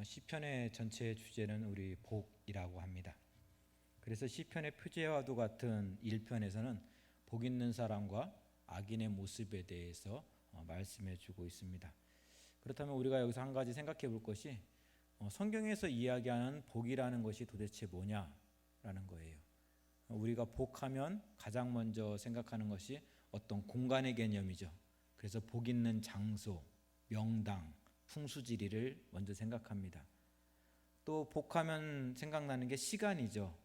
시편의 전체 주제는 우리 복이라고 합니다. 그래서 시편의 표제와도 같은 1편에서는 복 있는 사람과 악인의 모습에 대해서 말씀해 주고 있습니다. 그렇다면 우리가 여기서 한 가지 생각해 볼 것이 성경에서 이야기하는 복이라는 것이 도대체 뭐냐라는 거예요. 우리가 복하면 가장 먼저 생각하는 것이 어떤 공간의 개념이죠. 그래서 복 있는 장소, 명당, 풍수지리를 먼저 생각합니다. 또 복하면 생각나는 게 시간이죠.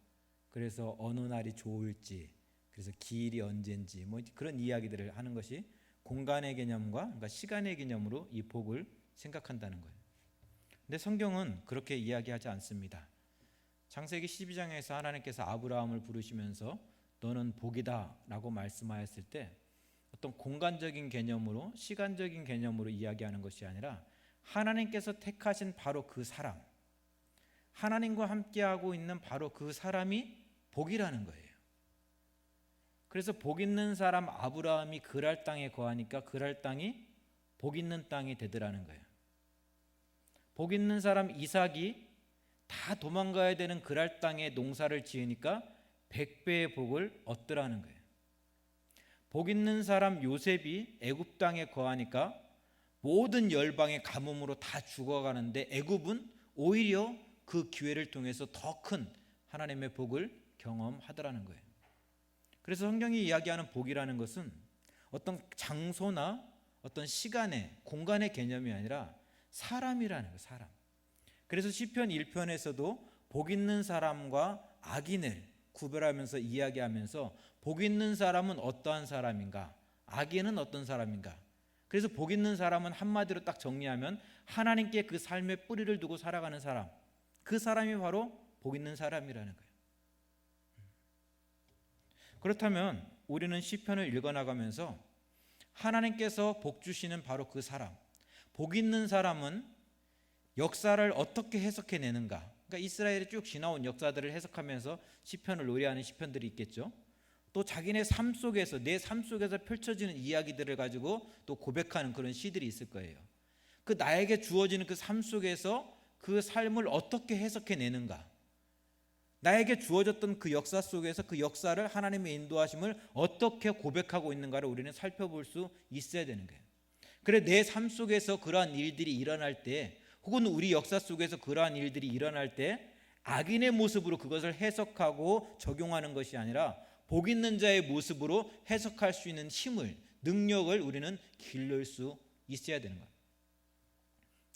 그래서 어느 날이 좋을지, 그래서 기일이 언젠지 뭐 그런 이야기들을 하는 것이 공간의 개념과 그러니까 시간의 개념으로 이 복을 생각한다는 거예요. 근데 성경은 그렇게 이야기하지 않습니다. 창세기 12장에서 하나님께서 아브라함을 부르시면서 너는 복이다 라고 말씀하였을 때 어떤 공간적인 개념으로 시간적인 개념으로 이야기하는 것이 아니라 하나님께서 택하신 바로 그 사람, 하나님과 함께하고 있는 바로 그 사람이 복이라는 거예요. 그래서 복 있는 사람 아브라함이 그랄 땅에 거하니까 그랄 땅이 복 있는 땅이 되더라는 거예요. 복 있는 사람 이삭이 다 도망가야 되는 그랄 땅에 농사를 지으니까 100배의 복을 얻더라는 거예요. 복 있는 사람 요셉이 애굽 땅에 거하니까 모든 열방의 가뭄으로 다 죽어가는데 애굽은 오히려 그 기회를 통해서 더 큰 하나님의 복을 경험하더라는 거예요. 그래서 성경이 이야기하는 복이라는 것은 어떤 장소나 어떤 시간의 공간의 개념이 아니라 사람이라는 거예요. 사람. 그래서 시편 1편에서도 복 있는 사람과 악인을 구별하면서 이야기하면서 복 있는 사람은 어떠한 사람인가, 악인은 어떤 사람인가. 그래서 복 있는 사람은 한마디로 딱 정리하면 하나님께 그 삶의 뿌리를 두고 살아가는 사람, 그 사람이 바로 복 있는 사람이라는 거예요. 그렇다면 우리는 시편을 읽어나가면서 하나님께서 복 주시는 바로 그 사람, 복 있는 사람은 역사를 어떻게 해석해내는가. 그러니까 이스라엘이 쭉 지나온 역사들을 해석하면서 시편을 노래하는 시편들이 있겠죠. 또 자기네 삶 속에서 내 삶 속에서 펼쳐지는 이야기들을 가지고 또 고백하는 그런 시들이 있을 거예요. 그 나에게 주어지는 그 삶 속에서 그 삶을 어떻게 해석해내는가. 나에게 주어졌던 그 역사 속에서 그 역사를 하나님의 인도하심을 어떻게 고백하고 있는가를 우리는 살펴볼 수 있어야 되는 거예요. 그래 내 삶 속에서 그러한 일들이 일어날 때 혹은 우리 역사 속에서 그러한 일들이 일어날 때 악인의 모습으로 그것을 해석하고 적용하는 것이 아니라 복 있는 자의 모습으로 해석할 수 있는 힘을, 능력을 우리는 기를 수 있어야 되는 거예요.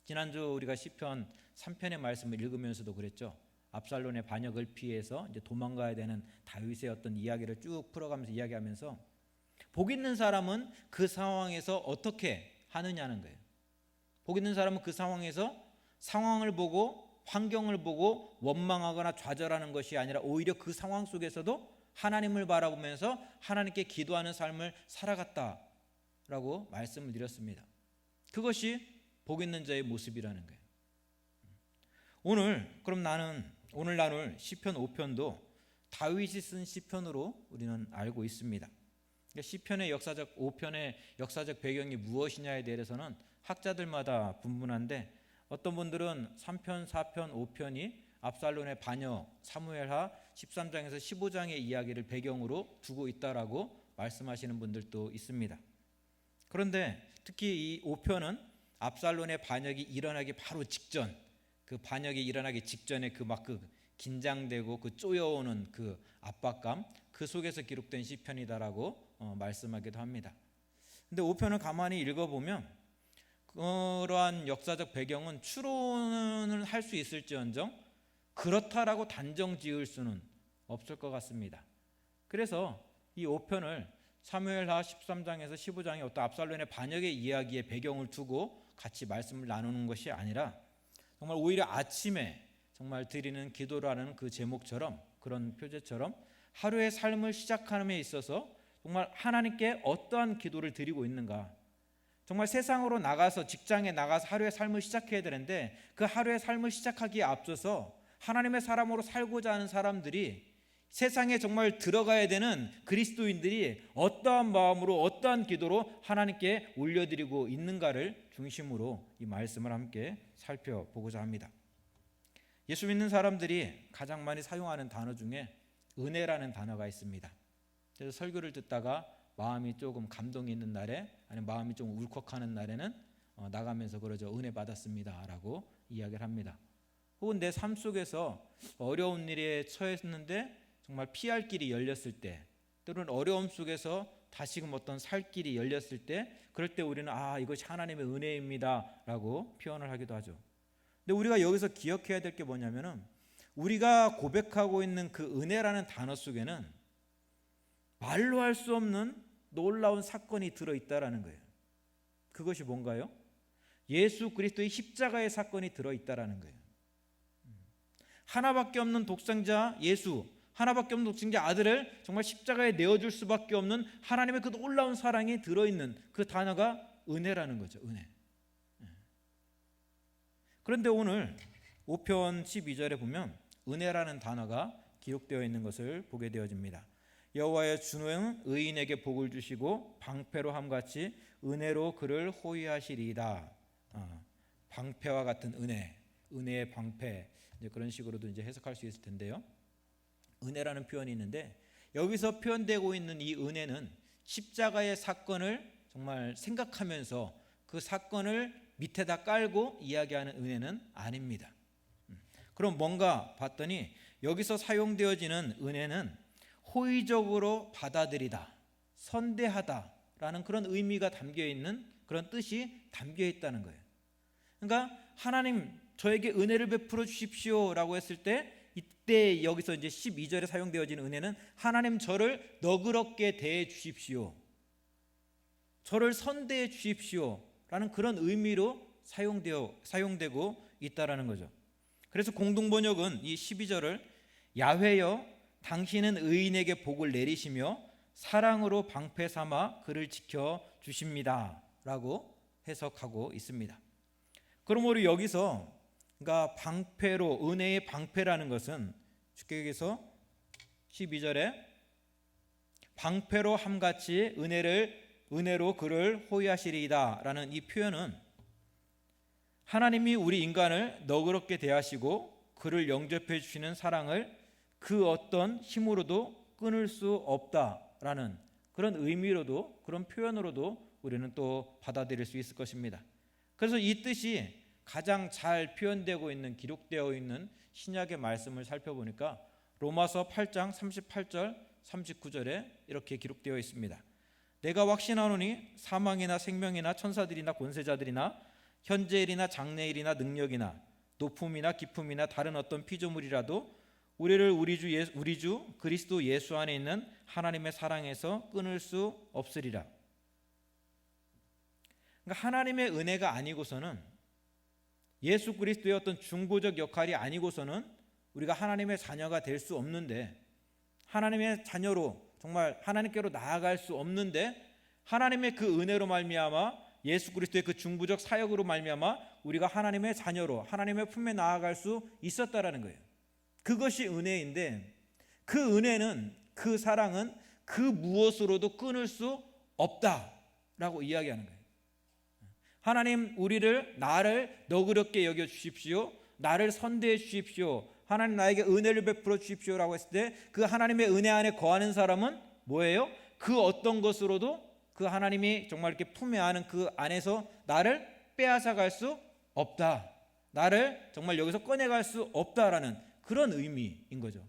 지난주 우리가 시편 3편의 말씀을 읽으면서도 그랬죠. 압살롬의 반역을 피해서 이제 도망가야 되는 다윗의 어떤 이야기를 쭉 풀어가면서 이야기하면서 복 있는 사람은 그 상황에서 어떻게 하느냐는 거예요. 복 있는 사람은 그 상황에서 상황을 보고 환경을 보고 원망하거나 좌절하는 것이 아니라 오히려 그 상황 속에서도 하나님을 바라보면서 하나님께 기도하는 삶을 살아갔다라고 말씀을 드렸습니다. 그것이 복 있는 자의 모습이라는 거예요. 오늘 나눌 시편 5편도 다윗이 쓴 시편으로 우리는 알고 있습니다. 시편의 5편의 역사적 배경이 무엇이냐에 대해서는 학자들마다 분분한데 어떤 분들은 3편, 4편, 5편이 압살롬의 반역, 사무엘하 13장에서 15장의 이야기를 배경으로 두고 있다라고 말씀하시는 분들도 있습니다. 그런데 특히 이 5편은 압살롬의 반역이 일어나기 바로 직전, 그 반역이 일어나기 직전에 그 긴장되고 그 쪼여오는 그 압박감, 그 속에서 기록된 시편이다라고 말씀하기도 합니다. 근데 5편을 가만히 읽어보면 그러한 역사적 배경은 추론을 할 수 있을지언정 그렇다라고 단정 지을 수는 없을 것 같습니다. 그래서 이 5편을 사무엘하 13장에서 15장의 어떤 압살롬의 반역의 이야기의 배경을 두고 같이 말씀을 나누는 것이 아니라 정말 오히려 아침에 정말 드리는 기도라는 그 제목처럼 그런 표제처럼 하루의 삶을 시작함에 있어서 정말 하나님께 어떠한 기도를 드리고 있는가. 정말 세상으로 나가서 직장에 나가서 하루의 삶을 시작해야 되는데 그 하루의 삶을 시작하기에 앞서서 하나님의 사람으로 살고자 하는 사람들이 세상에 정말 들어가야 되는 그리스도인들이 어떠한 마음으로 어떠한 기도로 하나님께 올려드리고 있는가를 중심으로 이 말씀을 함께 살펴보고자 합니다. 예수 믿는 사람들이 가장 많이 사용하는 단어 중에 은혜라는 단어가 있습니다. 그래서 설교를 듣다가 마음이 조금 감동이 있는 날에, 아니면 마음이 좀 울컥하는 날에는 나가면서 그러죠. 은혜 받았습니다 라고 이야기를 합니다. 혹은 내 삶 속에서 어려운 일에 처했는데 정말 피할 길이 열렸을 때, 또는 어려움 속에서 다시금 어떤 살 길이 열렸을 때, 그럴 때 우리는 이것이 하나님의 은혜입니다 라고 표현을 하기도 하죠. 근데 우리가 여기서 기억해야 될 게 뭐냐면은, 우리가 고백하고 있는 그 은혜라는 단어 속에는 말로 할 수 없는 놀라운 사건이 들어있다라는 거예요. 그것이 뭔가요? 예수 그리스도의 십자가의 사건이 들어있다라는 거예요. 하나밖에 없는 독생자 예수, 하나밖에 없는 독생자 아들을 정말 십자가에 내어줄 수밖에 없는 하나님의 그 놀라운 사랑이 들어있는 그 단어가 은혜라는 거죠. 은혜. 그런데 오늘 5편 12절에 보면 은혜라는 단어가 기록되어 있는 것을 보게 되어집니다. 여호와의 주는 의인에게 복을 주시고 방패로 함같이 은혜로 그를 호위하시리이다. 방패와 같은 은혜, 은혜의 방패, 이제 그런 식으로도 이제 해석할 수 있을 텐데요. 은혜라는 표현이 있는데, 여기서 표현되고 있는 이 은혜는 십자가의 사건을 정말 생각하면서 그 사건을 밑에다 깔고 이야기하는 은혜는 아닙니다. 그럼 뭔가 봤더니 여기서 사용되어지는 은혜는 호의적으로 받아들이다, 선대하다라는 그런 의미가 담겨있는, 그런 뜻이 담겨있다는 거예요. 그러니까 하나님 저에게 은혜를 베풀어 주십시오 라고 했을 때, 이때 여기서 이제 12절에 사용되어지는 은혜는 하나님 저를 너그럽게 대해 주십시오, 저를 선대해 주십시오 라는 그런 의미로 사용되고 있다라는 거죠. 그래서 공동번역은 이 12절을 야훼여 당신은 의인에게 복을 내리시며 사랑으로 방패 삼아 그를 지켜 주십니다 라고 해석하고 있습니다. 그러므로 여기서 그러니까 방패로, 은혜의 방패라는 것은 주께서 12절에 방패로 함같이 은혜로 그를 호위하시리이다 라는 이 표현은 하나님이 우리 인간을 너그럽게 대하시고 그를 영접해 주시는 사랑을 그 어떤 힘으로도 끊을 수 없다라는 그런 의미로도, 그런 표현으로도 우리는 또 받아들일 수 있을 것입니다. 그래서 이 뜻이 가장 잘 표현되고 있는, 기록되어 있는 신약의 말씀을 살펴보니까 로마서 8장 38절 39절에 이렇게 기록되어 있습니다. 내가 확신하노니 사망이나 생명이나 천사들이나 권세자들이나 현재일이나 장래일이나 능력이나 높음이나 깊음이나 다른 어떤 피조물이라도 우리를 우리 주 그리스도 예수 안에 있는 하나님의 사랑에서 끊을 수 없으리라. 그러니까 하나님의 은혜가 아니고서는, 예수 그리스도의 어떤 중보적 역할이 아니고서는 우리가 하나님의 자녀가 될 수 없는데, 하나님의 자녀로 정말 하나님께로 나아갈 수 없는데, 하나님의 그 은혜로 말미암아, 예수 그리스도의 그 중보적 사역으로 말미암아 우리가 하나님의 자녀로 하나님의 품에 나아갈 수 있었다라는 거예요. 그것이 은혜인데, 그 은혜는, 그 사랑은 그 무엇으로도 끊을 수 없다라고 이야기하는 거예요. 하나님 나를 너그럽게 여겨 주십시오, 나를 선대해 주십시오, 하나님 나에게 은혜를 베풀어 주십시오라고 했을 때, 그 하나님의 은혜 안에 거하는 사람은 뭐예요? 그 어떤 것으로도 그 하나님이 정말 이렇게 품에 안은 그 안에서 나를 빼앗아 갈 수 없다, 나를 정말 여기서 꺼내갈 수 없다라는 그런 의미인 거죠.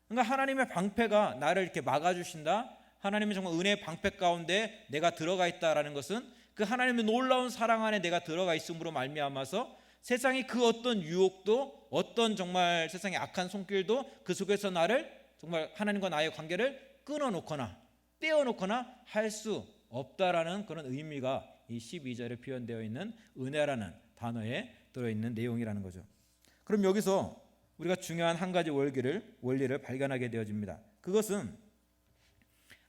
그러니까 하나님의 방패가 나를 이렇게 막아주신다, 하나님의 정말 은혜의 방패 가운데 내가 들어가 있다라는 것은 그 하나님의 놀라운 사랑 안에 내가 들어가 있음으로 말미암아서 세상의 그 어떤 유혹도, 어떤 정말 세상의 악한 손길도 그 속에서 나를 정말 하나님과 나의 관계를 끊어놓거나 떼어놓거나 할 수 없다라는 그런 의미가 이 12절에 표현되어 있는 은혜라는 단어에 들어있는 내용이라는 거죠. 그럼 여기서 우리가 중요한 한 가지 원리를 발견하게 되어집니다. 그것은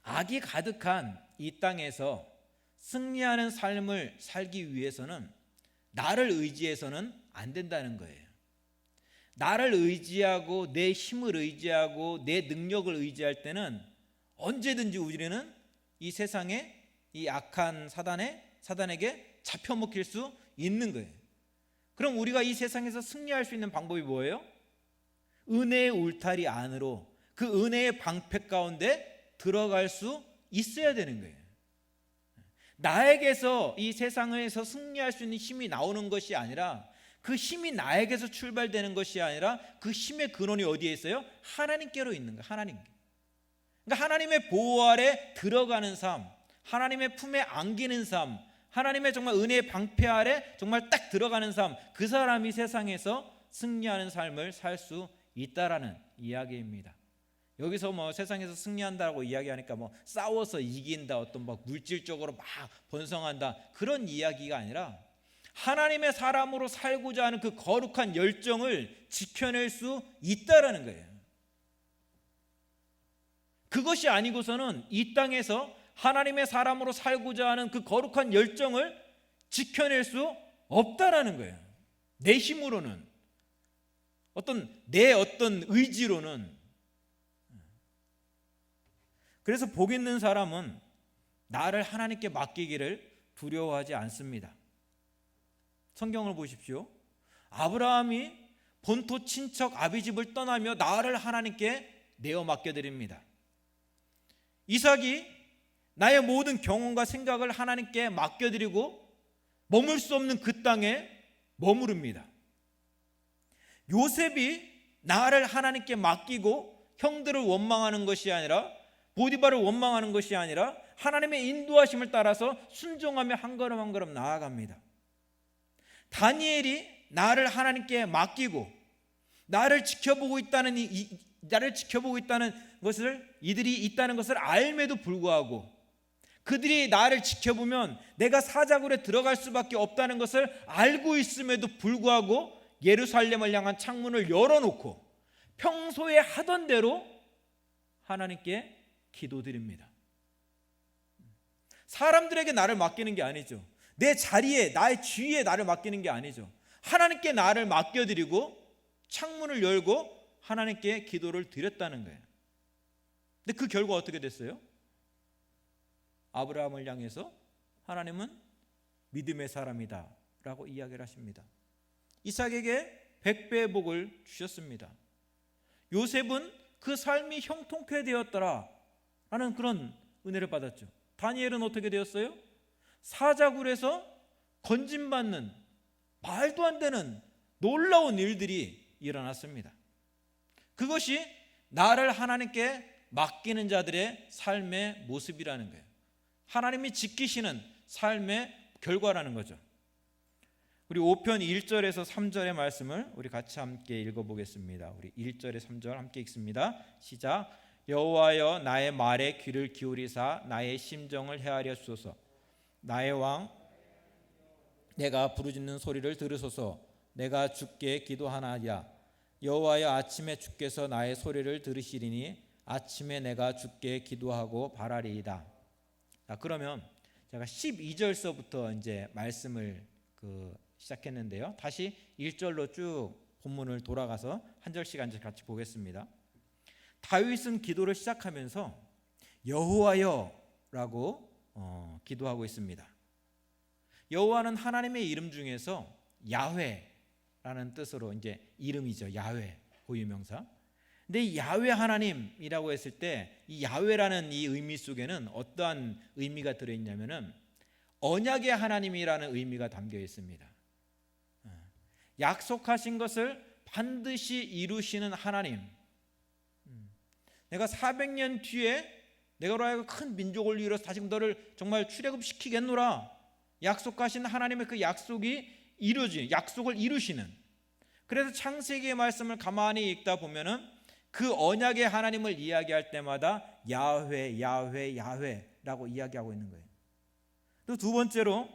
악이 가득한 이 땅에서 승리하는 삶을 살기 위해서는 나를 의지해서는 안 된다는 거예요. 나를 의지하고 내 힘을 의지하고 내 능력을 의지할 때는 언제든지 우리는 이 세상에 이 악한 사단에게 잡혀먹힐 수 있는 거예요. 그럼 우리가 이 세상에서 승리할 수 있는 방법이 뭐예요? 은혜의 울타리 안으로, 그 은혜의 방패 가운데 들어갈 수 있어야 되는 거예요. 나에게서 이 세상에서 승리할 수 있는 힘이 나오는 것이 아니라, 그 힘이 나에게서 출발되는 것이 아니라 그 힘의 근원이 어디에 있어요? 하나님께로 있는 거예요. 하나님께. 그러니까 하나님의 보호 아래 들어가는 삶, 하나님의 품에 안기는 삶, 하나님의 정말 은혜의 방패 아래 정말 딱 들어가는 삶, 그 사람이 세상에서 승리하는 삶을 살 수 있다라는 이야기입니다. 여기서 뭐 세상에서 승리한다고 이야기하니까 뭐 싸워서 이긴다, 어떤 막 물질적으로 막 번성한다, 그런 이야기가 아니라 하나님의 사람으로 살고자 하는 그 거룩한 열정을 지켜낼 수 있다라는 거예요. 그것이 아니고서는 이 땅에서 하나님의 사람으로 살고자 하는 그 거룩한 열정을 지켜낼 수 없다라는 거예요. 내 힘으로는, 내 어떤 의지로는. 그래서 복 있는 사람은 나를 하나님께 맡기기를 두려워하지 않습니다. 성경을 보십시오. 아브라함이 본토 친척 아비집을 떠나며 나를 하나님께 내어 맡겨드립니다. 이삭이 나의 모든 경험과 생각을 하나님께 맡겨드리고 머물 수 없는 그 땅에 머무릅니다. 요셉이 나를 하나님께 맡기고 형들을 원망하는 것이 아니라, 보디발을 원망하는 것이 아니라 하나님의 인도하심을 따라서 순종하며 한 걸음 한 걸음 나아갑니다. 다니엘이 나를 하나님께 맡기고 나를 지켜보고 있다는 것을, 이들이 있다는 것을 알매도 불구하고, 그들이 나를 지켜보면 내가 사자굴에 들어갈 수밖에 없다는 것을 알고 있음에도 불구하고 예루살렘을 향한 창문을 열어놓고 평소에 하던 대로 하나님께 기도드립니다. 사람들에게 나를 맡기는 게 아니죠. 내 자리에, 나의 주위에 나를 맡기는 게 아니죠. 하나님께 나를 맡겨드리고 창문을 열고 하나님께 기도를 드렸다는 거예요. 근데 그 결과 어떻게 됐어요? 아브라함을 향해서 하나님은 믿음의 사람이다 라고 이야기를 하십니다. 이삭에게 100배의 복을 주셨습니다. 요셉은 그 삶이 형통케 되었더라 라는 그런 은혜를 받았죠. 다니엘은 어떻게 되었어요? 사자굴에서 건진받는 말도 안 되는 놀라운 일들이 일어났습니다. 그것이 나를 하나님께 맡기는 자들의 삶의 모습이라는 거예요. 하나님이 지키시는 삶의 결과라는 거죠. 우리 5편 1절에서 3절의 말씀을 우리 같이 함께 읽어보겠습니다. 우리 1절에 3절 함께 읽습니다. 시작. 여호와여 나의 말에 귀를 기울이사 나의 심정을 헤아려 주소서. 나의 왕 내가 부르짖는 소리를 들으소서. 내가 주께 기도하나이다. 여호와여 아침에 주께서 나의 소리를 들으시리니 아침에 내가 주께 기도하고 바라리이다. 자, 그러면 제가 12절서부터 이제 말씀을 시작했는데요. 다시 1절로 쭉 본문을 돌아가서 한 절씩 같이 보겠습니다. 다윗은 기도를 시작하면서 여호와여라고 기도하고 있습니다. 여호와는 하나님의 이름 중에서 야훼라는 뜻으로 이제 이름이죠. 야훼 고유명사. 근데 이 야훼 하나님이라고 했을 때 이 야훼라는 이 의미 속에는 어떠한 의미가 들어있냐면은 언약의 하나님이라는 의미가 담겨 있습니다. 약속하신 것을 반드시 이루시는 하나님. 내가 400년 뒤에 내가 너희가 큰 민족을 이루어서 다시 너를 정말 출애굽시키겠노라 약속하신 하나님의 그 약속이 이루어진, 약속을 이루시는. 그래서 창세기의 말씀을 가만히 읽다 보면은 그 언약의 하나님을 이야기할 때마다 야훼 야훼 야훼라고 이야기하고 있는 거예요. 또 두 번째로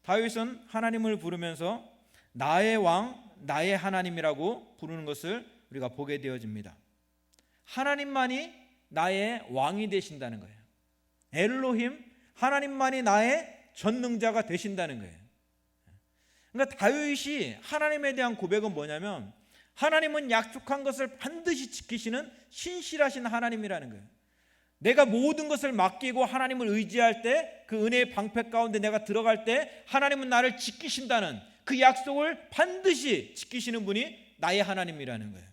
다윗은 하나님을 부르면서 나의 왕, 나의 하나님이라고 부르는 것을 우리가 보게 되어집니다. 하나님만이 나의 왕이 되신다는 거예요. 엘로힘, 하나님만이 나의 전능자가 되신다는 거예요. 그러니까 다윗이 하나님에 대한 고백은 뭐냐면 하나님은 약속한 것을 반드시 지키시는 신실하신 하나님이라는 거예요. 내가 모든 것을 맡기고 하나님을 의지할 때, 그 은혜의 방패 가운데 내가 들어갈 때 하나님은 나를 지키신다는 그 약속을 반드시 지키시는 분이 나의 하나님이라는 거예요.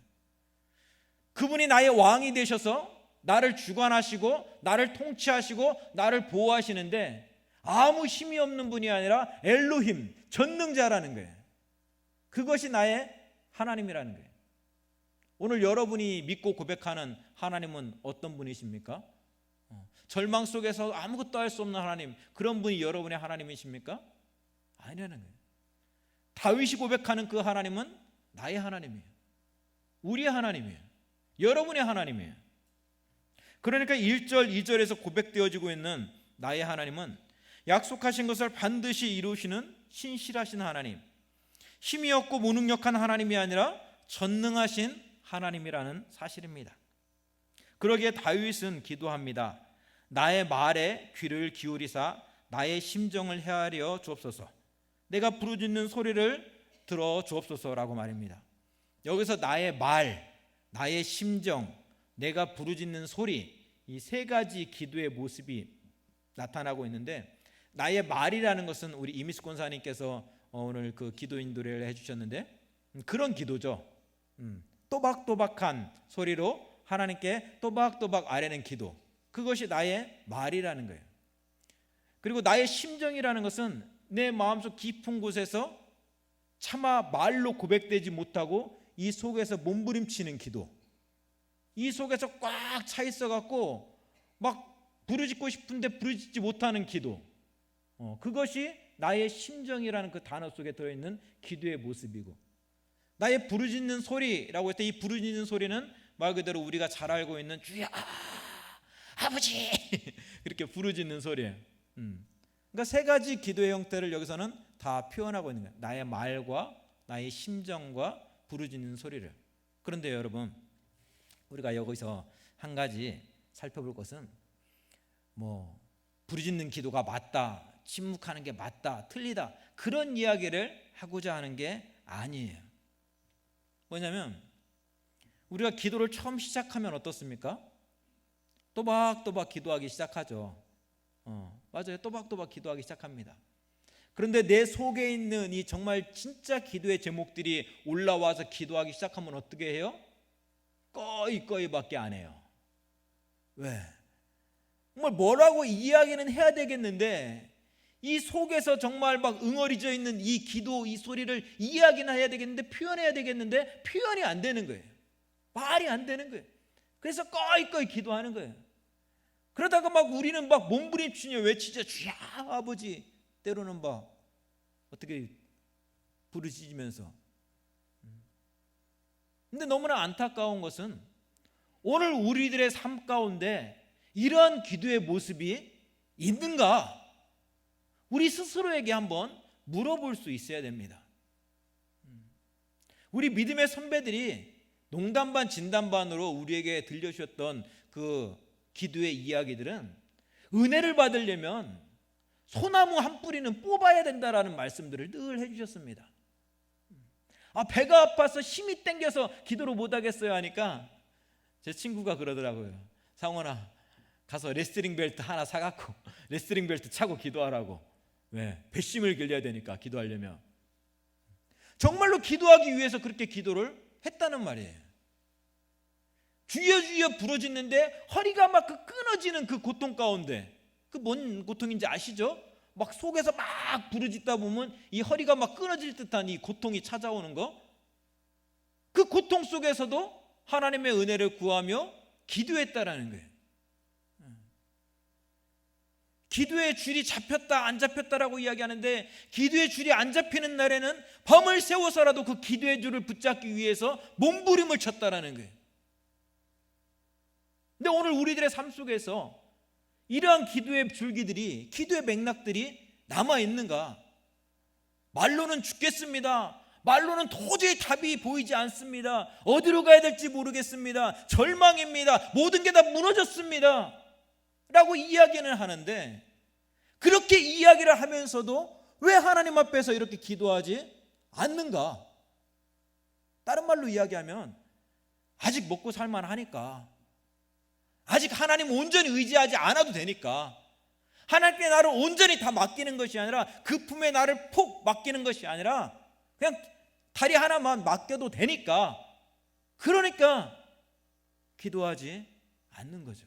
그분이 나의 왕이 되셔서 나를 주관하시고 나를 통치하시고 나를 보호하시는데 아무 힘이 없는 분이 아니라 엘로힘, 전능자라는 거예요. 그것이 나의 하나님이라는 거예요. 오늘 여러분이 믿고 고백하는 하나님은 어떤 분이십니까? 절망 속에서 아무것도 할 수 없는 하나님, 그런 분이 여러분의 하나님이십니까? 아니라는 거예요. 다윗이 고백하는 그 하나님은 나의 하나님이에요. 우리의 하나님이에요. 여러분의 하나님이에요. 그러니까 1절, 2절에서 고백되어지고 있는 나의 하나님은 약속하신 것을 반드시 이루시는 신실하신 하나님, 힘이 없고 무능력한 하나님이 아니라 전능하신 하나님이라는 사실입니다. 그러기에 다윗은 기도합니다. 나의 말에 귀를 기울이사 나의 심정을 헤아려 주옵소서. 내가 부르짖는 소리를 들어 주옵소서라고 말입니다. 여기서 나의 말, 나의 심정, 내가 부르짖는 소리, 이 세 가지 기도의 모습이 나타나고 있는데, 나의 말이라는 것은 우리 이미스 권사님께서 오늘 그 기도 인도를 해주셨는데 그런 기도죠. 또박또박한 소리로 하나님께 또박또박 아뢰는 기도, 그것이 나의 말이라는 거예요. 그리고 나의 심정이라는 것은 내 마음속 깊은 곳에서 차마 말로 고백되지 못하고 이 속에서 몸부림치는 기도, 이 속에서 꽉 차 있어갖고 막 부르짖고 싶은데 부르짖지 못하는 기도, 그것이 나의 심정이라는 그 단어 속에 들어있는 기도의 모습이고, 나의 부르짖는 소리라고 했을 때 이 부르짖는 소리는 말 그대로 우리가 잘 알고 있는 주여 아버지 이렇게 부르짖는 소리예요. 그러니까 세 가지 기도의 형태를 여기서는 다 표현하고 있는 거예요. 나의 말과 나의 심정과 부르짖는 소리를. 그런데 여러분, 우리가 여기서 한 가지 살펴볼 것은 부르짖는 기도가 맞다, 침묵하는 게 맞다, 틀리다, 그런 이야기를 하고자 하는 게 아니에요. 뭐냐면 우리가 기도를 처음 시작하면 어떻습니까? 또박또박 기도하기 시작하죠. 맞아요. 또박또박 기도하기 시작합니다. 그런데 내 속에 있는 이 정말 진짜 기도의 제목들이 올라와서 기도하기 시작하면 어떻게 해요? 꺼이꺼이밖에 안 해요. 왜? 정말 뭐라고 이야기는 해야 되겠는데 이 속에서 정말 막 응어리져 있는 이 기도, 이 소리를 이야기나 해야 되겠는데, 표현해야 되겠는데 표현이 안 되는 거예요. 말이 안 되는 거예요. 그래서 꺼이꺼이 기도하는 거예요. 그러다가 막 우리는 막 몸부림치며 외치자 주야 아버지, 때로는 막 어떻게 부르짖으면서. 근데 너무나 안타까운 것은 오늘 우리들의 삶 가운데 이러한 기도의 모습이 있는가? 우리 스스로에게 한번 물어볼 수 있어야 됩니다. 우리 믿음의 선배들이 농담 반 진담 반으로 우리에게 들려주셨던 그 기도의 이야기들은 은혜를 받으려면 소나무 한 뿌리는 뽑아야 된다라는 말씀들을 늘 해주셨습니다. 배가 아파서 힘이 땡겨서 기도를 못하겠어요 하니까 제 친구가 그러더라고요. 상원아, 가서 레슬링 벨트 하나 사갖고 레슬링 벨트 차고 기도하라고. 왜? 배심을 길려야 되니까, 기도하려면. 정말로 기도하기 위해서 그렇게 기도를 했다는 말이에요. 주여 주여 부르짖는데 허리가 막 끊어지는 그 고통 가운데, 그 뭔 고통인지 아시죠? 막 속에서 막 부르짖다 보면 이 허리가 막 끊어질 듯한 이 고통이 찾아오는 거, 그 고통 속에서도 하나님의 은혜를 구하며 기도했다라는 거예요. 기도의 줄이 잡혔다 안 잡혔다라고 이야기하는데, 기도의 줄이 안 잡히는 날에는 밤을 새워서라도 그 기도의 줄을 붙잡기 위해서 몸부림을 쳤다라는 거예요. 근데 오늘 우리들의 삶 속에서 이러한 기도의 줄기들이, 기도의 맥락들이 남아있는가? 말로는 죽겠습니다, 말로는 도저히 답이 보이지 않습니다, 어디로 가야 될지 모르겠습니다, 절망입니다, 모든 게 다 무너졌습니다 라고 이야기는 하는데, 그렇게 이야기를 하면서도 왜 하나님 앞에서 이렇게 기도하지 않는가? 다른 말로 이야기하면 아직 먹고 살만하니까, 아직 하나님 온전히 의지하지 않아도 되니까, 하나님께 나를 온전히 다 맡기는 것이 아니라, 그 품에 나를 폭 맡기는 것이 아니라 그냥 다리 하나만 맡겨도 되니까, 그러니까 기도하지 않는 거죠.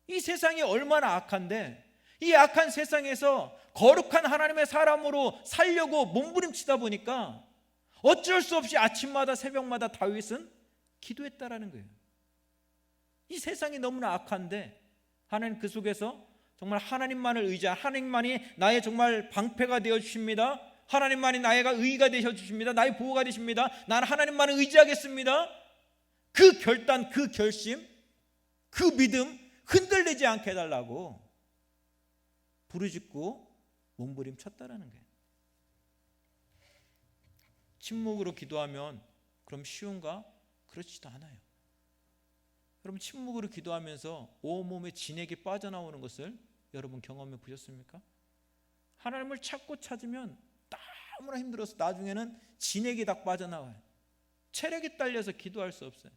이 세상이 얼마나 악한데 이 악한 세상에서 거룩한 하나님의 사람으로 살려고 몸부림치다 보니까 어쩔 수 없이 아침마다 새벽마다 다윗은 기도했다라는 거예요. 이 세상이 너무나 악한데 하나님 그 속에서 정말 하나님만을 의지한, 하나님만이 나의 정말 방패가 되어 주십니다. 하나님만이 나의 의가 되셔 주십니다. 나의 보호가 되십니다. 나는 하나님만을 의지하겠습니다. 그 결단, 그 결심, 그 믿음 흔들리지 않게 해달라고 부르짖고 몸부림쳤다라는 거예요. 침묵으로 기도하면 그럼 쉬운가? 그렇지도 않아요. 여러분, 침묵으로 기도하면서 온몸에 진액이 빠져나오는 것을 여러분 경험해 보셨습니까? 하나님을 찾고 찾으면 너무나 힘들어서 나중에는 진액이 다 빠져나와요. 체력이 딸려서 기도할 수 없어요.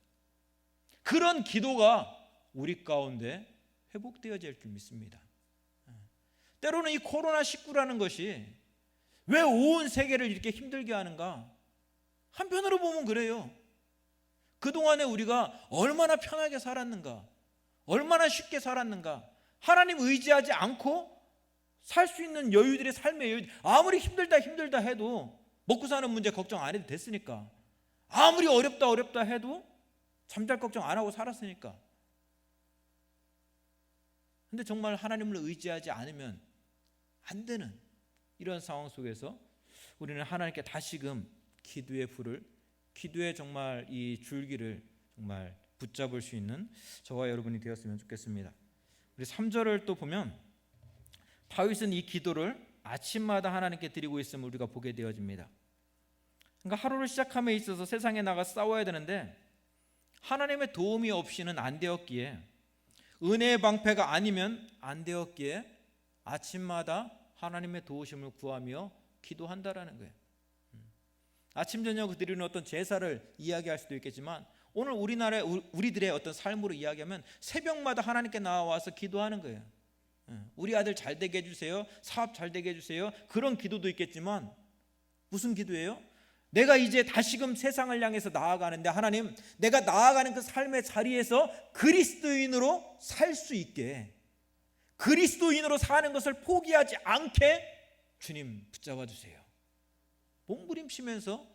그런 기도가 우리 가운데 회복되어질 줄 믿습니다. 때로는 이 코로나19라는 것이 왜 온 세계를 이렇게 힘들게 하는가? 한편으로 보면 그래요. 그동안에 우리가 얼마나 편하게 살았는가, 얼마나 쉽게 살았는가, 하나님 의지하지 않고 살 수 있는 여유들의 삶의 여유, 아무리 힘들다 해도 먹고 사는 문제 걱정 안 해도 됐으니까, 아무리 어렵다 해도 잠잘 걱정 안 하고 살았으니까. 근데 정말 하나님을 의지하지 않으면 안 되는 이런 상황 속에서 우리는 하나님께 다시금 기도의 불을, 기도의 정말 이 줄기를 정말 붙잡을 수 있는 저와 여러분이 되었으면 좋겠습니다. 우리 3절을 또 보면 다윗은 이 기도를 아침마다 하나님께 드리고 있음을 우리가 보게 되어집니다. 그러니까 하루를 시작함에 있어서 세상에 나가 싸워야 되는데 하나님의 도움이 없이는 안 되었기에, 은혜의 방패가 아니면 안 되었기에 아침마다 하나님의 도우심을 구하며 기도한다라는 거예요. 아침 저녁 드리는 어떤 제사를 이야기할 수도 있겠지만 오늘 우리들의 어떤 삶으로 이야기하면 새벽마다 하나님께 나와서 기도하는 거예요. 우리 아들 잘 되게 해주세요, 사업 잘 되게 해주세요, 그런 기도도 있겠지만 무슨 기도예요? 내가 이제 다시금 세상을 향해서 나아가는데 하나님, 내가 나아가는 그 삶의 자리에서 그리스도인으로 살 수 있게, 그리스도인으로 사는 것을 포기하지 않게 주님 붙잡아 주세요. 몸부림치면서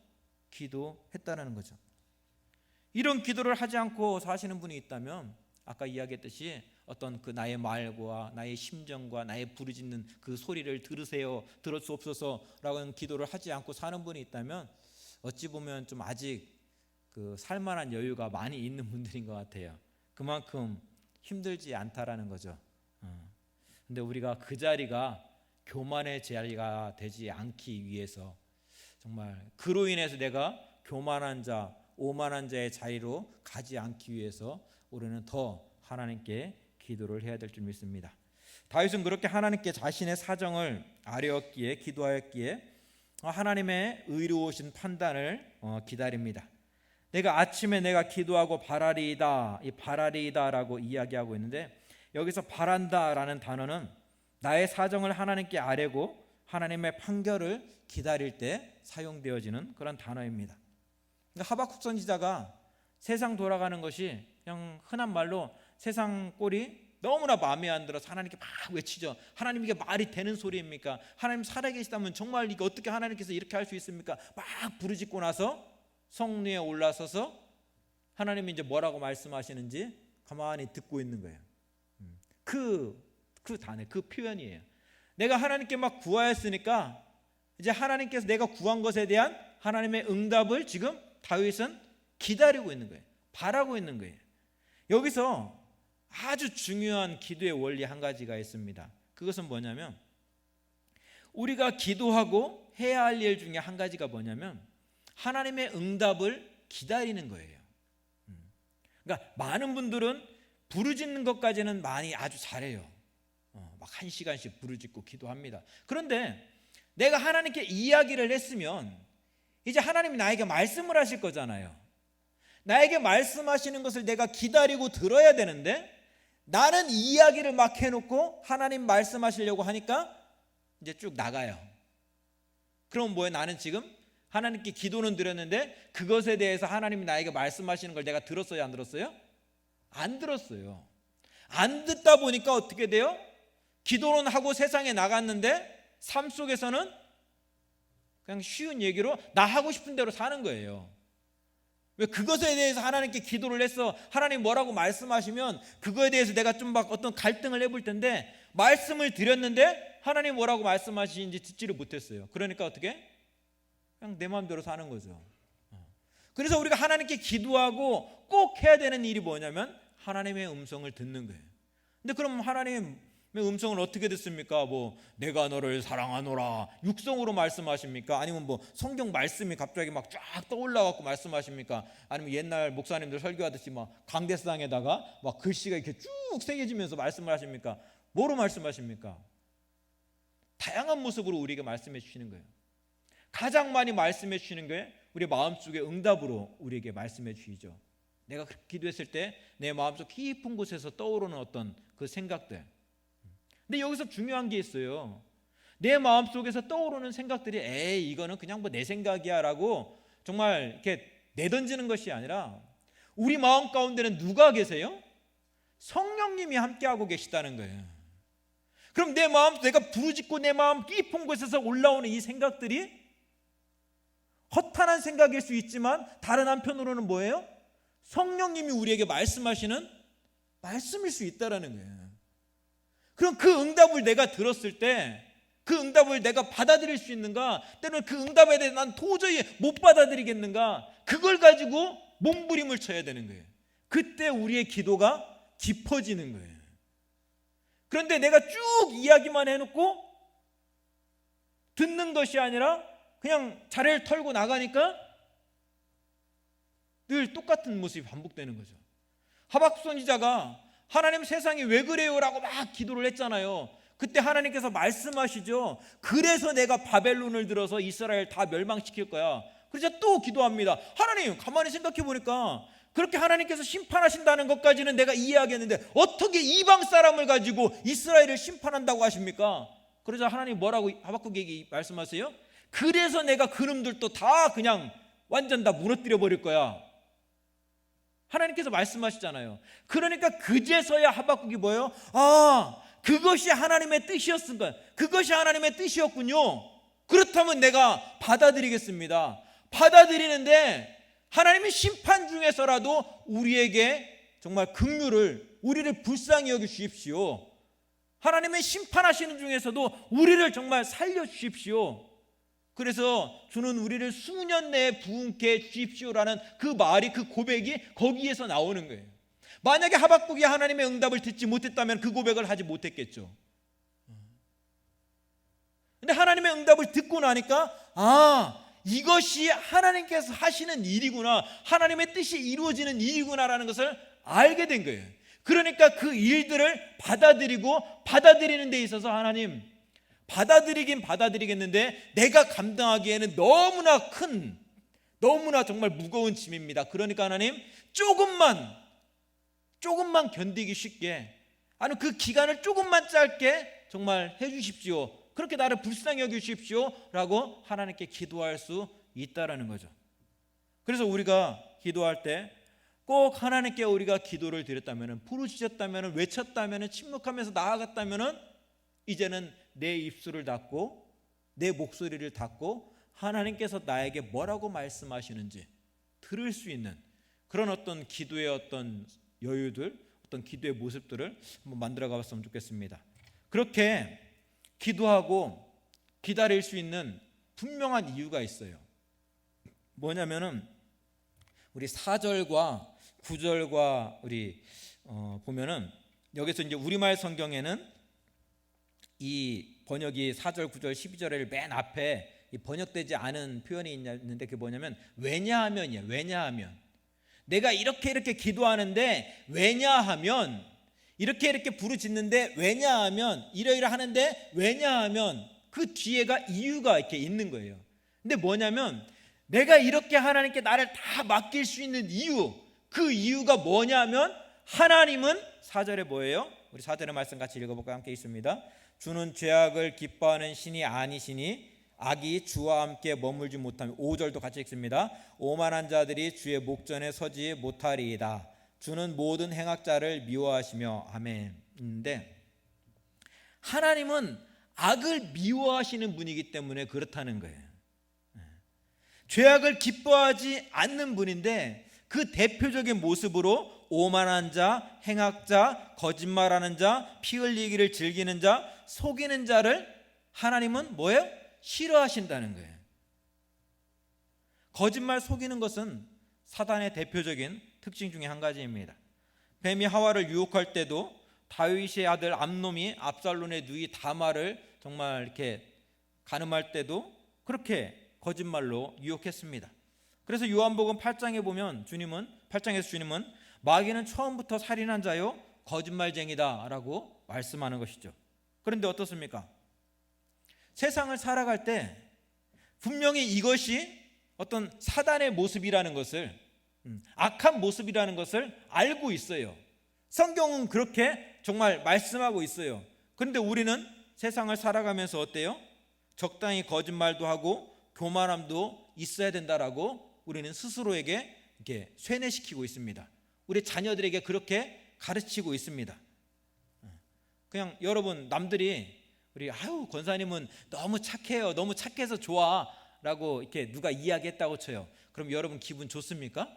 기도했다는 거죠. 이런 기도를 하지 않고 사시는 분이 있다면 아까 이야기했듯이 어떤 그 나의 말과 나의 심정과 나의 부르짖는 그 소리를 들으세요, 들을 수 없어서라고 하는 기도를 하지 않고 사는 분이 있다면 어찌 보면 좀 아직 그 살만한 여유가 많이 있는 분들인 것 같아요. 그만큼 힘들지 않다라는 거죠. 근데 우리가 그 자리가 교만의 자리가 되지 않기 위해서, 정말 그로 인해서 내가 교만한 자, 오만한 자의 자리로 가지 않기 위해서 우리는 더 하나님께 기도를 해야 될 줄 믿습니다. 다윗은 그렇게 하나님께 자신의 사정을 아뢰었기에, 기도하였기에 하나님의 의로우신 판단을 기다립니다. 내가 아침에 내가 기도하고 바라리이다, 이 바라리이다라고 이야기하고 있는데, 여기서 바란다라는 단어는 나의 사정을 하나님께 아뢰고 하나님의 판결을 기다릴 때 사용되어지는 그런 단어입니다. 그러니까 하박국 선지자가 세상 돌아가는 것이 그냥 흔한 말로 세상 꼴이 너무나 마음에 안 들어서 하나님께 막 외치죠. 하나님, 이게 말이 되는 소리입니까? 하나님 살아계시다면 정말 이게 어떻게 하나님께서 이렇게 할 수 있습니까? 막 부르짖고 나서 성 위에 올라서서 하나님이 이제 뭐라고 말씀하시는지 가만히 듣고 있는 거예요. 그 단어, 그 표현이에요. 내가 하나님께 막 구하였으니까 이제 하나님께서 내가 구한 것에 대한 하나님의 응답을 지금 다윗은 기다리고 있는 거예요. 바라고 있는 거예요. 여기서 아주 중요한 기도의 원리 한 가지가 있습니다. 그것은 뭐냐면, 우리가 기도하고 해야 할 일 중에 한 가지가 뭐냐면 하나님의 응답을 기다리는 거예요. 그러니까 많은 분들은 부르짖는 것까지는 많이 아주 잘해요. 막 1시간씩 부르짖고 기도합니다. 그런데 내가 하나님께 이야기를 했으면 이제 하나님이 나에게 말씀을 하실 거잖아요. 나에게 말씀하시는 것을 내가 기다리고 들어야 되는데, 나는 이야기를 막 해놓고 하나님 말씀하시려고 하니까 이제 쭉 나가요. 그럼 뭐예요? 나는 지금 하나님께 기도는 드렸는데 그것에 대해서 하나님이 나에게 말씀하시는 걸 내가 들었어요, 안 들었어요? 안 들었어요. 안 듣다 보니까 어떻게 돼요? 기도는 하고 세상에 나갔는데 삶 속에서는 그냥 쉬운 얘기로 나 하고 싶은 대로 사는 거예요. 왜? 그것에 대해서 하나님께 기도를 해서 하나님 뭐라고 말씀하시면 그거에 대해서 내가 좀 막 어떤 갈등을 해볼 텐데, 말씀을 드렸는데 하나님 뭐라고 말씀하시는지 듣지를 못했어요. 그러니까 어떻게? 그냥 내 마음대로 사는 거죠. 그래서 우리가 하나님께 기도하고 꼭 해야 되는 일이 뭐냐면 하나님의 음성을 듣는 거예요. 근데 그럼 하나님의 음성을 어떻게 듣습니까? 뭐 내가 너를 사랑하노라 육성으로 말씀하십니까? 아니면 뭐 성경 말씀이 갑자기 막 쫙 떠올라갖고 말씀하십니까? 아니면 옛날 목사님들 설교하듯이 막 강대상에다가 막 글씨가 이렇게 쭉 새겨지면서 말씀을 하십니까? 뭐로 말씀하십니까? 다양한 모습으로 우리에게 말씀해 주시는 거예요. 가장 많이 말씀해 주시는 게 우리 마음속의 응답으로 우리에게 말씀해 주시죠. 내가 기도했을 때 내 마음속 깊은 곳에서 떠오르는 어떤 그 생각들. 근데 여기서 중요한 게 있어요. 내 마음속에서 떠오르는 생각들이 에이 이거는 그냥 뭐 내 생각이야 라고 정말 이렇게 내던지는 것이 아니라 우리 마음 가운데는 누가 계세요? 성령님이 함께하고 계시다는 거예요. 그럼 내 마음, 내가 부르짖고 내 마음 깊은 곳에서 올라오는 이 생각들이 허탄한 생각일 수 있지만 다른 한편으로는 뭐예요? 성령님이 우리에게 말씀하시는 말씀일 수 있다라는 거예요. 그럼 그 응답을 내가 들었을 때 그 응답을 내가 받아들일 수 있는가? 때로는 그 응답에 대해 난 도저히 못 받아들이겠는가? 그걸 가지고 몸부림을 쳐야 되는 거예요. 그때 우리의 기도가 깊어지는 거예요. 그런데 내가 쭉 이야기만 해놓고 듣는 것이 아니라 그냥 자리를 털고 나가니까 늘 똑같은 모습이 반복되는 거죠. 하박국 선지자가 하나님 세상이 왜 그래요? 라고 막 기도를 했잖아요. 그때 하나님께서 말씀하시죠. 그래서 내가 바벨론을 들어서 이스라엘 다 멸망시킬 거야. 그래서 또 기도합니다. 하나님 가만히 생각해 보니까 그렇게 하나님께서 심판하신다는 것까지는 내가 이해하겠는데 어떻게 이방 사람을 가지고 이스라엘을 심판한다고 하십니까? 그러자 하나님 뭐라고 하박국에게 말씀하세요? 그래서 내가 그놈들도 다 그냥 완전 다 무너뜨려 버릴 거야. 하나님께서 말씀하시잖아요. 그러니까 그제서야 하박국이 뭐예요? 아, 그것이 하나님의 뜻이었습니다. 그것이 하나님의 뜻이었군요. 그렇다면 내가 받아들이겠습니다. 받아들이는데 하나님의 심판 중에서라도 우리에게 정말 긍휼을, 우리를 불쌍히 여기주십시오. 하나님의 심판하시는 중에서도 우리를 정말 살려주십시오. 그래서 주는 우리를 수년 내에 부흥케 해 주십시오라는 그 말이, 그 고백이 거기에서 나오는 거예요. 만약에 하박국이 하나님의 응답을 듣지 못했다면 그 고백을 하지 못했겠죠. 근데 하나님의 응답을 듣고 나니까 아, 이것이 하나님께서 하시는 일이구나, 하나님의 뜻이 이루어지는 일이구나라는 것을 알게 된 거예요. 그러니까 그 일들을 받아들이고 받아들이는 데 있어서 하나님, 받아들이긴 받아들이겠는데 내가 감당하기에는 너무나 큰, 너무나 정말 무거운 짐입니다. 그러니까 하나님 조금만 견디기 쉽게, 아니 그 기간을 조금만 짧게 정말 해주십시오. 그렇게 나를 불쌍히 여기십시오 라고 하나님께 기도할 수 있다라는 거죠. 그래서 우리가 기도할 때 꼭 하나님께 우리가 기도를 드렸다면, 부르짖었다면, 외쳤다면, 침묵하면서 나아갔다면 이제는 내 입술을 닫고 내 목소리를 닫고 하나님께서 나에게 뭐라고 말씀하시는지 들을 수 있는 그런 어떤 기도의 어떤 여유들, 어떤 기도의 모습들을 한번 만들어 가봤으면 좋겠습니다. 그렇게 기도하고 기다릴 수 있는 분명한 이유가 있어요. 뭐냐면은 우리 4절과 9절과 우리 보면은 여기서 이제 우리말 성경에는 이 번역이 4절, 9절, 12절을 맨 앞에 이 번역되지 않은 표현이 있는데 그게 뭐냐면 왜냐하면이에요. 왜냐하면 내가 이렇게 기도하는데 왜냐하면, 이렇게 부르짖는데 왜냐하면, 이러이러하는데 왜냐하면 그 뒤에가 이유가 이렇게 있는 거예요. 근데 뭐냐면 내가 이렇게 하나님께 나를 다 맡길 수 있는 이유, 그 이유가 뭐냐면 하나님은 4절에 뭐예요? 우리 4절의 말씀 같이 읽어볼까요? 함께 있습니다. 주는 죄악을 기뻐하는 신이 아니시니 악이 주와 함께 머물지 못하며 5절도 같이 읽습니다. 오만한 자들이 주의 목전에 서지 못하리이다. 주는 모든 행악자를 미워하시며. 아멘인데 하나님은 악을 미워하시는 분이기 때문에 그렇다는 거예요. 죄악을 기뻐하지 않는 분인데 그 대표적인 모습으로 오만한 자, 행악자, 거짓말하는 자, 피 흘리기를 즐기는 자, 속이는 자를 하나님은 뭐예요? 싫어하신다는 거예요. 거짓말 속이는 것은 사단의 대표적인 특징 중에 한 가지입니다. 뱀이 하와를 유혹할 때도 다윗의 아들 암놈이 압살론의 누이 다말을 정말 이렇게 간음할 때도 그렇게 거짓말로 유혹했습니다. 그래서 요한복음 8장에 보면 8장에서 주님은 마귀는 처음부터 살인한 자요 거짓말쟁이다라고 말씀하는 것이죠. 그런데 어떻습니까? 세상을 살아갈 때 분명히 이것이 어떤 사단의 모습이라는 것을, 악한 모습이라는 것을 알고 있어요. 성경은 그렇게 정말 말씀하고 있어요. 그런데 우리는 세상을 살아가면서 어때요? 적당히 거짓말도 하고 교만함도 있어야 된다라고 우리는 스스로에게 이렇게 쇠뇌시키고 있습니다. 우리 자녀들에게 그렇게 가르치고 있습니다. 그냥 여러분, 남들이 우리 권사님은 너무 착해요, 너무 착해서 좋아 라고 이렇게 누가 이야기했다고 쳐요. 그럼 여러분 기분 좋습니까?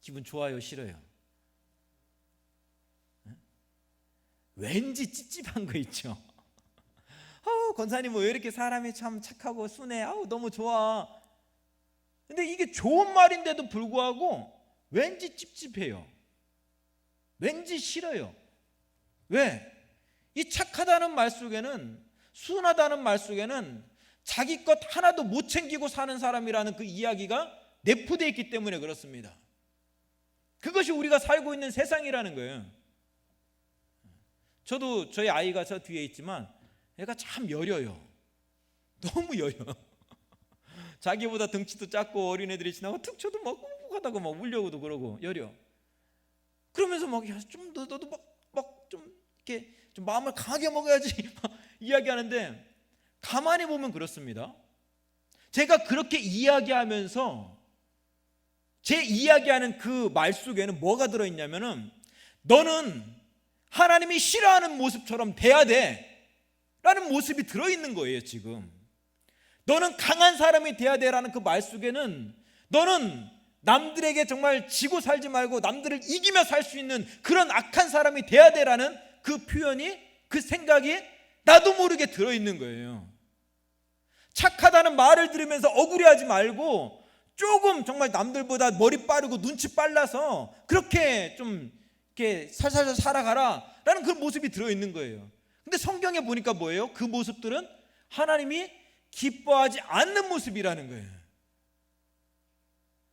기분 좋아요, 싫어요? 왠지 찝찝한 거 있죠. 권사님 왜 이렇게 사람이 참 착하고 순해, 너무 좋아. 근데 이게 좋은 말인데도 불구하고 왠지 찝찝해요. 왠지 싫어요. 왜? 이 착하다는 말 속에는, 순하다는 말 속에는 자기 것 하나도 못 챙기고 사는 사람이라는 그 이야기가 내포되어 있기 때문에 그렇습니다. 그것이 우리가 살고 있는 세상이라는 거예요. 저도 저희 아이가 저 뒤에 있지만 얘가 참 여려요. 너무 여려. 자기보다 덩치도 작고 어린애들이 지나고 툭 쳐도 막 꾹꾹하다고 막 울려고도 그러고 여려. 그러면서 막 좀 너도 막 좀 이렇게 좀 마음을 강하게 먹어야지 막 이야기하는데, 가만히 보면 그렇습니다. 제가 그렇게 이야기하면서 제 이야기하는 그 말 속에는 뭐가 들어있냐면은, 너는 하나님이 싫어하는 모습처럼 돼야 돼 라는 모습이 들어있는 거예요. 지금 너는 강한 사람이 돼야 돼 라는 그 말 속에는 너는 남들에게 정말 지고 살지 말고 남들을 이기며 살 수 있는 그런 악한 사람이 돼야 돼 라는 그 표현이, 그 생각이 나도 모르게 들어있는 거예요. 착하다는 말을 들으면서 억울해하지 말고 조금 정말 남들보다 머리 빠르고 눈치 빨라서 그렇게 좀 이렇게 살살 살아가라 라는 그런 모습이 들어있는 거예요. 근데 성경에 보니까 뭐예요? 그 모습들은 하나님이 기뻐하지 않는 모습이라는 거예요.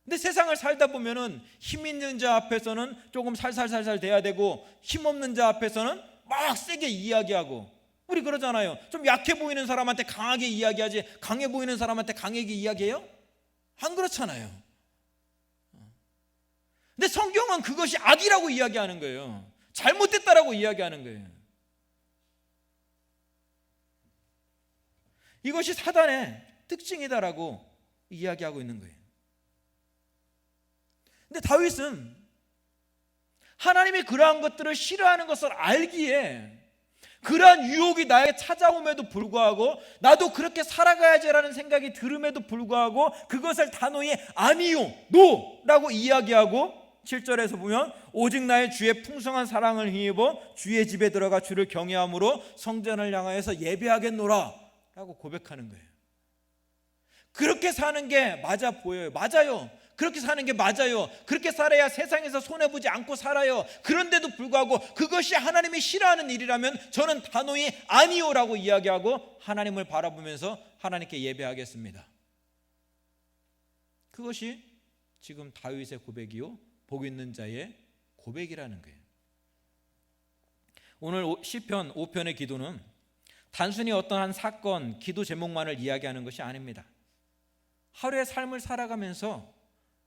근데 세상을 살다 보면은 힘 있는 자 앞에서는 조금 살살살살 돼야 되고, 힘 없는 자 앞에서는 막 세게 이야기하고, 우리 그러잖아요. 좀 약해 보이는 사람한테 강하게 이야기하지 강해 보이는 사람한테 강하게 이야기해요? 안 그렇잖아요. 근데 성경은 그것이 악이라고 이야기하는 거예요. 잘못됐다라고 이야기하는 거예요. 이것이 사단의 특징이다라고 이야기하고 있는 거예요. 근데 다윗은 하나님이 그러한 것들을 싫어하는 것을 알기에, 그러한 유혹이 나에게 찾아옴에도 불구하고 나도 그렇게 살아가야지라는 생각이 들음에도 불구하고 그것을 단호히 아니요, 노라고 이야기하고, 7절에서 보면 오직 나의 주의 풍성한 사랑을 힘입어 주의 집에 들어가 주를 경외함으로 성전을 향하여서 예배하겠노라 라고 고백하는 거예요. 그렇게 사는 게 맞아 보여요. 맞아요. 그렇게 사는 게 맞아요. 그렇게 살아야 세상에서 손해보지 않고 살아요. 그런데도 불구하고 그것이 하나님이 싫어하는 일이라면 저는 단호히 아니요라고 이야기하고 하나님을 바라보면서 하나님께 예배하겠습니다. 그것이 지금 다윗의 고백이요, 복 있는 자의 고백이라는 거예요. 오늘 시편 5편의 기도는 단순히 어떤 한 사건, 기도 제목만을 이야기하는 것이 아닙니다. 하루의 삶을 살아가면서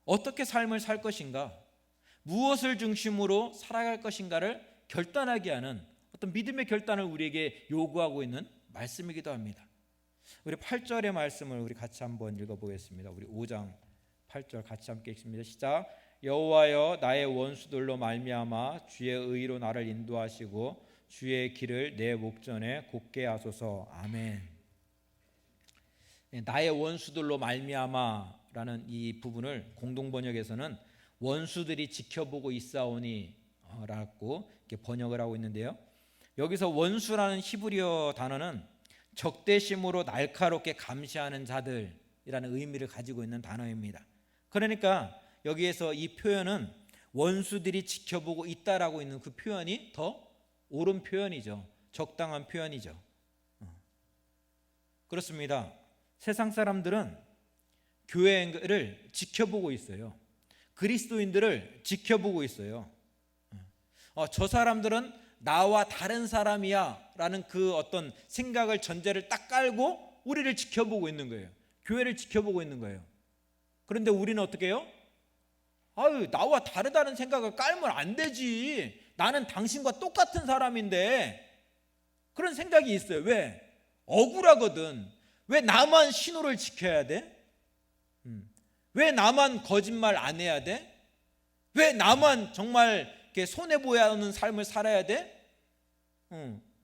어떻게 삶을 살 것인가, 무엇을 중심으로 살아갈 것인가를 결단하게 하는 어떤 믿음의 결단을 우리에게 요구하고 있는 말씀이기도 합니다. 우리 8절의 말씀을 우리 같이 한번 읽어보겠습니다. 우리 5장 8절 같이 함께 읽습니다. 시작. 여호와여 나의 원수들로 말미암아 주의 의로 나를 인도하시고 주의 길을 내 목전에 곧게 하소서. 아멘. 나의 원수들로 말미암아라는 이 부분을 공동번역에서는 원수들이 지켜보고 있사오니 라고 이렇게 번역을 하고 있는데요, 여기서 원수라는 히브리어 단어는 적대심으로 날카롭게 감시하는 자들이라는 의미를 가지고 있는 단어입니다. 그러니까 여기에서 이 표현은 원수들이 지켜보고 있다라고 있는 그 표현이 더 옳은 표현이죠. 적당한 표현이죠. 그렇습니다. 세상 사람들은 교회를 지켜보고 있어요. 그리스도인들을 지켜보고 있어요. 저 사람들은 나와 다른 사람이야 라는 그 어떤 생각을 전제를 딱 깔고 우리를 지켜보고 있는 거예요. 교회를 지켜보고 있는 거예요. 그런데 우리는 어떻게 해요? 나와 다르다는 생각을 깔면 안 되지, 나는 당신과 똑같은 사람인데, 그런 생각이 있어요. 왜? 억울하거든. 왜 나만 신호를 지켜야 돼? 왜 나만 거짓말 안 해야 돼? 왜 나만 정말 이렇게 손해보여야 하는 삶을 살아야 돼?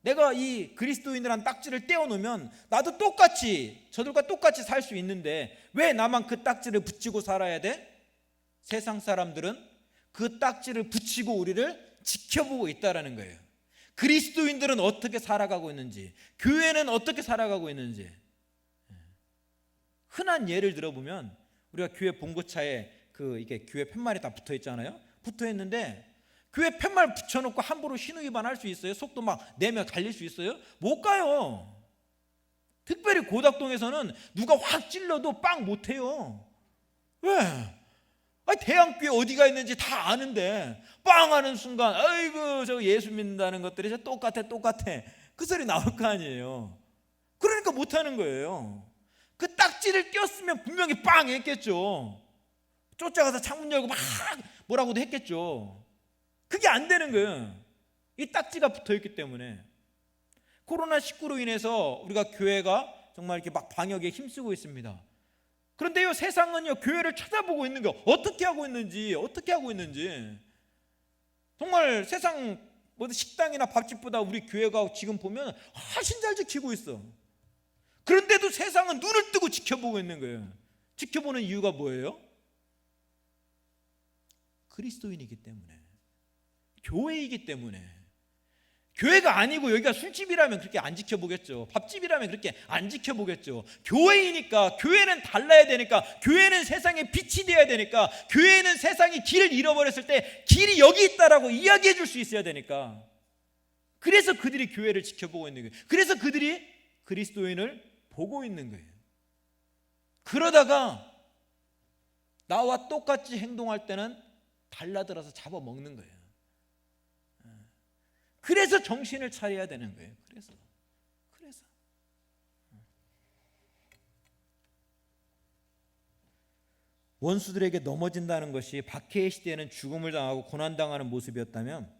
내가 이 그리스도인이라는 딱지를 떼어놓으면 나도 똑같이, 저들과 똑같이 살 수 있는데 왜 나만 그 딱지를 붙이고 살아야 돼? 세상 사람들은 그 딱지를 붙이고 우리를 지켜보고 있다라는 거예요. 그리스도인들은 어떻게 살아가고 있는지, 교회는 어떻게 살아가고 있는지. 흔한 예를 들어보면 우리가 교회 봉고차에 이게 교회 팻말이 다 붙어 있잖아요. 붙어 있는데 교회 팻말 붙여놓고 함부로 신호 위반할 수 있어요? 속도 막 내며 달릴 수 있어요? 못 가요. 특별히 고덕동에서는 누가 확 찔러도 빵 못해요. 왜? 대한교회 어디가 있는지 다 아는데 빵 하는 순간 아이고 저 예수 믿는다는 것들이 저 똑같아 그 소리 나올 거 아니에요. 그러니까 못하는 거예요. 그 딱지를 꼈으면 분명히 빵 했겠죠. 쫓아가서 창문 열고 막 뭐라고도 했겠죠. 그게 안 되는 거예요. 이 딱지가 붙어있기 때문에. 코로나19로 인해서 우리가 교회가 정말 이렇게 막 방역에 힘쓰고 있습니다. 그런데요, 세상은요 교회를 찾아보고 있는 거, 어떻게 하고 있는지 정말 세상 식당이나 밥집보다 우리 교회가 지금 보면 훨씬 잘 지키고 있어. 그런데도 세상은 눈을 뜨고 지켜보고 있는 거예요. 지켜보는 이유가 뭐예요? 그리스도인이기 때문에, 교회이기 때문에. 교회가 아니고 여기가 술집이라면 그렇게 안 지켜보겠죠. 밥집이라면 그렇게 안 지켜보겠죠. 교회이니까, 교회는 달라야 되니까, 교회는 세상에 빛이 되어야 되니까, 교회는 세상이 길을 잃어버렸을 때 길이 여기 있다라고 이야기해 줄 수 있어야 되니까. 그래서 그들이 교회를 지켜보고 있는 거예요. 그래서 그들이 그리스도인을 보고 있는 거예요. 그러다가 나와 똑같이 행동할 때는 달라들어서 잡아먹는 거예요. 그래서 정신을 차려야 되는 거예요. 그래서 원수들에게 넘어진다는 것이 박해의 시대에는 죽음을 당하고 고난당하는 모습이었다면,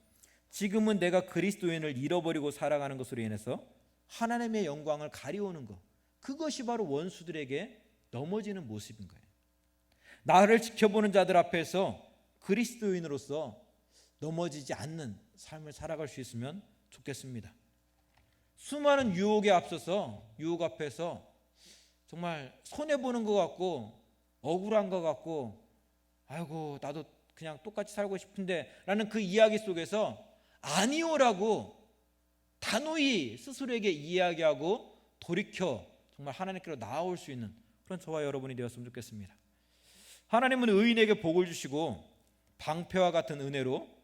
지금은 내가 그리스도인을 잃어버리고 살아가는 것으로 인해서 하나님의 영광을 가리우는 것, 그것이 바로 원수들에게 넘어지는 모습인 거예요. 나를 지켜보는 자들 앞에서 그리스도인으로서 넘어지지 않는 삶을 살아갈 수 있으면 좋겠습니다. 수많은 유혹에 앞서서, 유혹 앞에서 정말 손해보는 것 같고 억울한 것 같고 아이고 나도 그냥 똑같이 살고 싶은데 라는 그 이야기 속에서 아니오라고 단호히 스스로에게 이야기하고 돌이켜 정말 하나님께로 나아올 수 있는 그런 저와 여러분이 되었으면 좋겠습니다. 하나님은 의인에게 복을 주시고 방패와 같은 은혜로,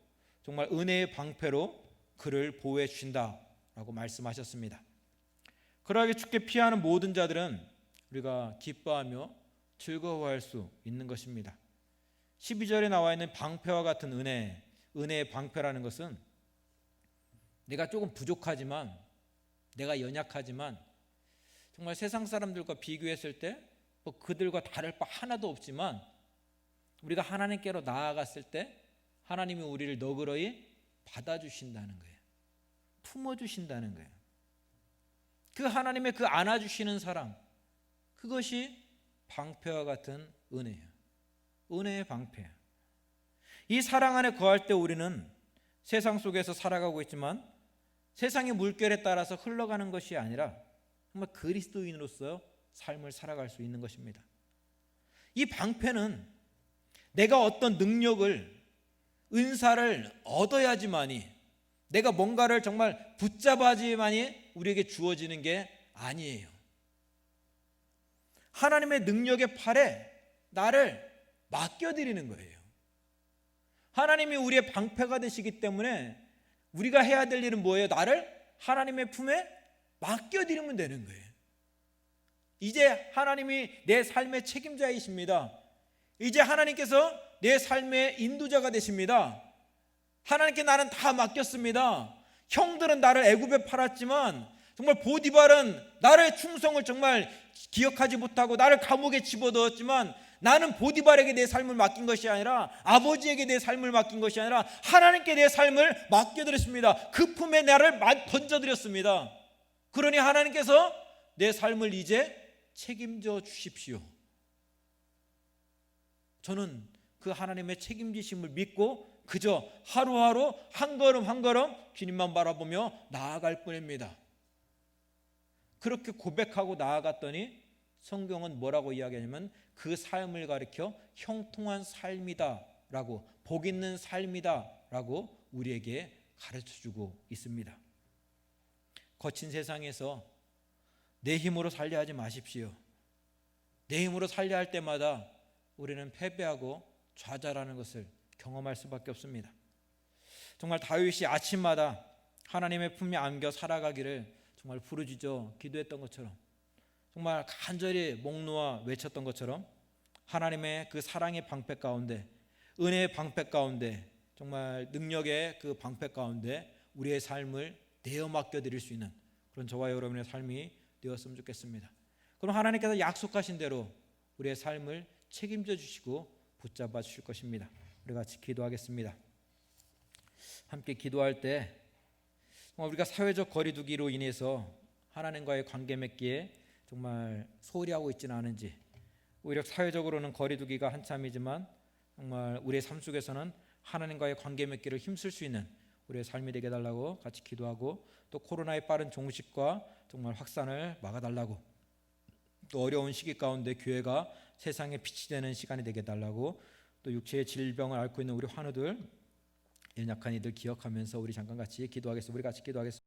정말 은혜의 방패로 그를 보호해 주신다라고 말씀하셨습니다. 그러하게 주께 피하는 모든 자들은 우리가 기뻐하며 즐거워할 수 있는 것입니다. 12절에 나와 있는 방패와 같은 은혜의 방패라는 것은 내가 조금 부족하지만, 내가 연약하지만, 정말 세상 사람들과 비교했을 때 그들과 다를 바 하나도 없지만 우리가 하나님께로 나아갔을 때 하나님이 우리를 너그러이 받아주신다는 거예요. 품어주신다는 거예요. 그 하나님의 그 안아주시는 사랑, 그것이 방패와 같은 은혜예요. 은혜의 방패. 이 사랑 안에 거할 때 우리는 세상 속에서 살아가고 있지만 세상의 물결에 따라서 흘러가는 것이 아니라 정말 그리스도인으로서 삶을 살아갈 수 있는 것입니다. 이 방패는 내가 어떤 능력을, 은사를 얻어야지만이, 내가 뭔가를 정말 붙잡아야지만이 우리에게 주어지는 게 아니에요. 하나님의 능력의 팔에 나를 맡겨드리는 거예요. 하나님이 우리의 방패가 되시기 때문에 우리가 해야 될 일은 뭐예요? 나를 하나님의 품에 맡겨드리면 되는 거예요. 이제 하나님이 내 삶의 책임자이십니다. 이제 하나님께서 내 삶의 인도자가 되십니다. 하나님께 나는 다 맡겼습니다. 형들은 나를 애굽에 팔았지만 정말 보디발은 나의 충성을 정말 기억하지 못하고 나를 감옥에 집어넣었지만 나는 보디발에게 내 삶을 맡긴 것이 아니라, 아버지에게 내 삶을 맡긴 것이 아니라 하나님께 내 삶을 맡겨드렸습니다. 그 품에 나를 던져드렸습니다. 그러니 하나님께서 내 삶을 이제 책임져 주십시오. 저는 그 하나님의 책임지심을 믿고 그저 하루하루 한 걸음 한 걸음 주님만 바라보며 나아갈 뿐입니다. 그렇게 고백하고 나아갔더니 성경은 뭐라고 이야기하냐면 그 삶을 가리켜 형통한 삶이다 라고, 복 있는 삶이다 라고 우리에게 가르쳐주고 있습니다. 거친 세상에서 내 힘으로 살려 하지 마십시오. 내 힘으로 살려 할 때마다 우리는 패배하고 좌절하는 것을 경험할 수밖에 없습니다. 정말 다윗이 아침마다 하나님의 품에 안겨 살아가기를 정말 부르짖어 기도했던 것처럼, 정말 간절히 목 놓아 외쳤던 것처럼 하나님의 그 사랑의 방패 가운데, 은혜의 방패 가운데, 정말 능력의 그 방패 가운데 우리의 삶을 내어 맡겨드릴 수 있는 그런 저와 여러분의 삶이 되었으면 좋겠습니다. 그럼 하나님께서 약속하신 대로 우리의 삶을 책임져 주시고 붙잡아 주실 것입니다. 우리 같이 기도하겠습니다. 함께 기도할 때 우리가 사회적 거리두기로 인해서 하나님과의 관계 맺기에 정말 소홀히 하고 있지는 않은지, 오히려 사회적으로는 거리두기가 한참이지만 정말 우리의 삶 속에서는 하나님과의 관계 맺기를 힘쓸 수 있는 우리의 삶이 되게 해달라고 같이 기도하고, 또 코로나의 빠른 종식과 정말 확산을 막아달라고, 또 어려운 시기 가운데 교회가 세상에 빛이 되는 시간이 되게 해달라고, 또 육체의 질병을 앓고 있는 우리 환우들, 연약한 이들 기억하면서 우리 잠깐 같이 기도하겠습니다. 우리 같이 기도하겠습니다.